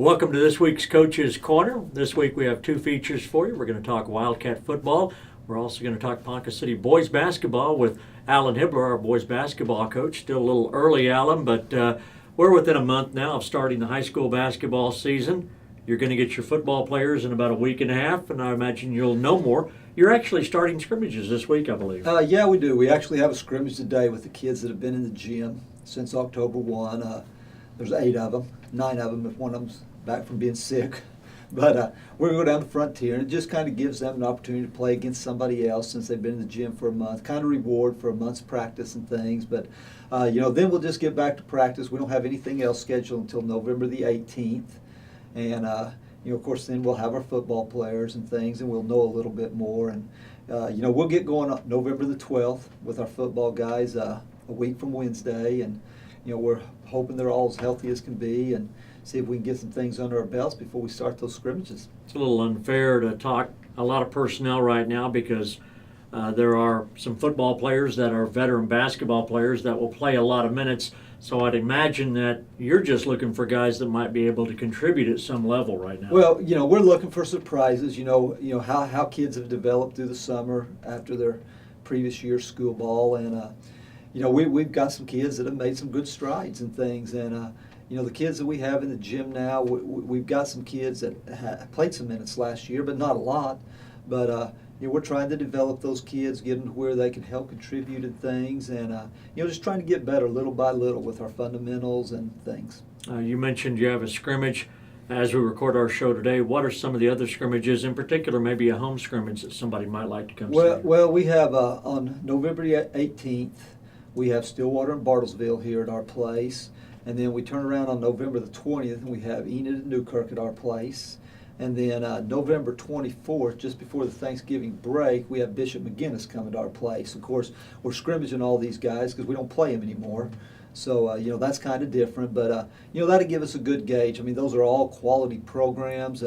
Welcome to this week's Coach's Corner. This week we have two features for you. We're going to talk Wildcat football. We're also going to talk Ponca City boys basketball with Alan Hibler, our boys basketball coach. Still a little early, Alan, but we're within a month now of starting the high school basketball season. You're going to get your football players in about a week and a half, and I imagine you'll know more. You're actually starting scrimmages this week, I believe. Yeah, we do. We actually have a scrimmage today with the kids that have been in the gym since October 1. There's 8 of them, 9 of them if one of them's back from being sick. But we're going to go down to Frontier, and it just kind of gives them an opportunity to play against somebody else since they've been in the gym for a month, kind of reward for a month's practice and things. But, then we'll just get back to practice. We don't have anything else scheduled until November the 18th. And, of course, then we'll have our football players and things, and we'll know a little bit more. And, we'll get going on November the 12th with our football guys a week from Wednesday. And, we're hoping they're all as healthy as can be and see if we can get some things under our belts before we start those scrimmages. It's a little unfair to talk a lot of personnel right now because there are some football players that are veteran basketball players that will play a lot of minutes. So I'd imagine that you're just looking for guys that might be able to contribute at some level right now. Well, we're looking for surprises. How kids have developed through the summer after their previous year's school ball, and we've got some kids that have made some good strides and things, and the kids that we have in the gym now, we've got some kids that played some minutes last year, but not a lot. But we're trying to develop those kids, get them to where they can help contribute and things, and just trying to get better little by little with our fundamentals and things. You mentioned you have a scrimmage as we record our show today. What are some of the other scrimmages, in particular, maybe a home scrimmage that somebody might like to come see? Well, we have on November 18th, we have Stillwater and Bartlesville here at our place. And then we turn around on November the 20th, and we have Enid and Newkirk at our place. And then November 24th, just before the Thanksgiving break, we have Bishop McGinnis coming to our place. Of course, we're scrimmaging all these guys because we don't play them anymore. So, that's kind of different. But, that'll give us a good gauge. I mean, those are all quality programs.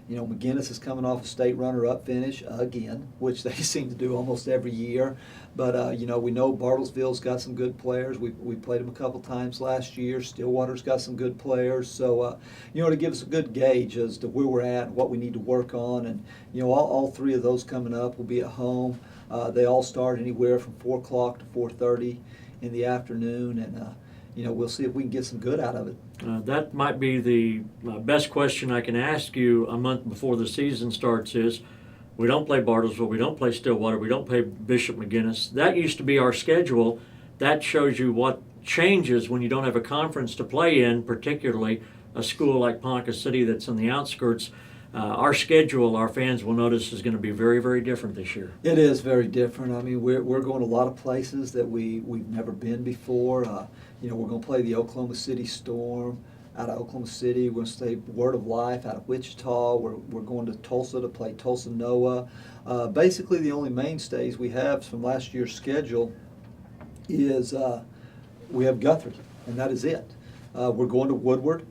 McGinnis is coming off a state runner-up finish again, which they seem to do almost every year. But, we know Bartlesville's got some good players. We played them a couple times last year. Stillwater's got some good players. So, to give us a good gauge as to where we're at and what we need to work on. And, all 3 of those coming up will be at home. They all start anywhere from 4 o'clock to 4:30 in the afternoon. And, we'll see if we can get some good out of it. That might be the best question I can ask you a month before the season starts is, we don't play Bartlesville, we don't play Stillwater, we don't play Bishop McGinnis. That used to be our schedule. That shows you what changes when you don't have a conference to play in, particularly a school like Ponca City that's on the outskirts. Our schedule, our fans will notice, is going to be very, very different this year. It is very different. I mean, we're going to a lot of places that we've never been before. We're going to play the Oklahoma City Storm out of Oklahoma City. We're going to play Word of Life out of Wichita. We're going to Tulsa to play Tulsa Noah. Basically, the only mainstays we have from last year's schedule is we have Guthrie, and that is it. We're going to Woodward,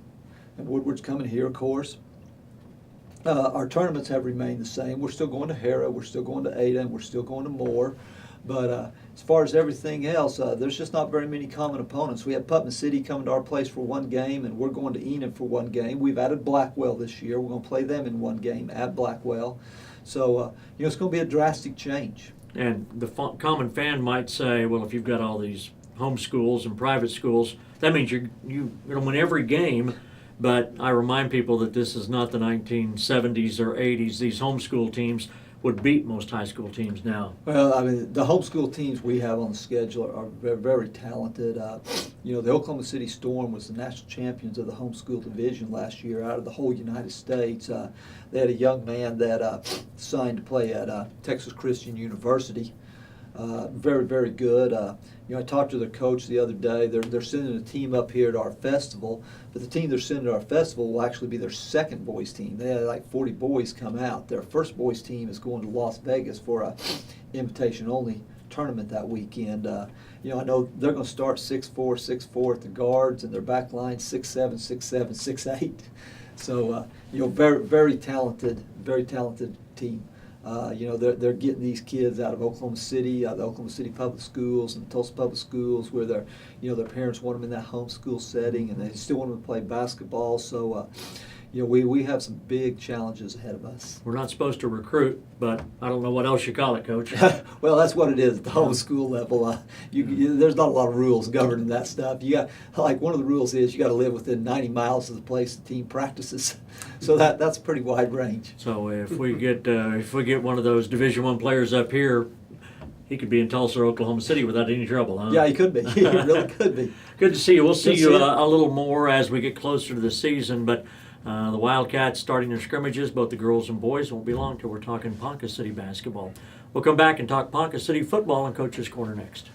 and Woodward's coming here, of course. Our tournaments have remained the same. We're still going to Hera, we're still going to Ada, and we're still going to Moore. But as far as everything else, there's just not very many common opponents. We have Putnam City coming to our place for 1 game, and we're going to Enid for 1 game. We've added Blackwell this year. We're going to play them in 1 game at Blackwell. So, it's going to be a drastic change. And the common fan might say, well, if you've got all these home schools and private schools, that means you're going to win every game. But I remind people that this is not the 1970s or 80s. These homeschool teams would beat most high school teams now. Well, I mean, the homeschool teams we have on the schedule are very, very talented. The Oklahoma City Storm was the national champions of the homeschool division last year out of the whole United States. They had a young man that signed to play at Texas Christian University. Very, very good. I talked to their coach the other day. They're sending a team up here to our festival, but the team they're sending to our festival will actually be their second boys team. They had like 40 boys come out. Their first boys team is going to Las Vegas for a invitation-only tournament that weekend. I know they're going to start 6'4", 6'4" at the guards, and their back line 6'7", 6'7", 6'8". So, very, very talented team. They're getting these kids out of Oklahoma City, the Oklahoma City Public Schools and Tulsa Public Schools, where their parents want them in that homeschool setting, and they still want them to play basketball. So, we have some big challenges ahead of us. We're not supposed to recruit, but I don't know what else you call it, Coach. Well, that's what it is at the whole school level. There's not a lot of rules governing that stuff. Like one of the rules is you got to live within 90 miles of the place the team practices. So that's a pretty wide range. So if we get one of those Division I players up here, he could be in Tulsa or Oklahoma City without any trouble, huh? Yeah, he could be. He really could be. Good to see you. We'll see Good to you see you. a little more as we get closer to the season, but the Wildcats starting their scrimmages, both the girls and boys, won't be long till we're talking Ponca City basketball. We'll come back and talk Ponca City football on Coach's Corner next.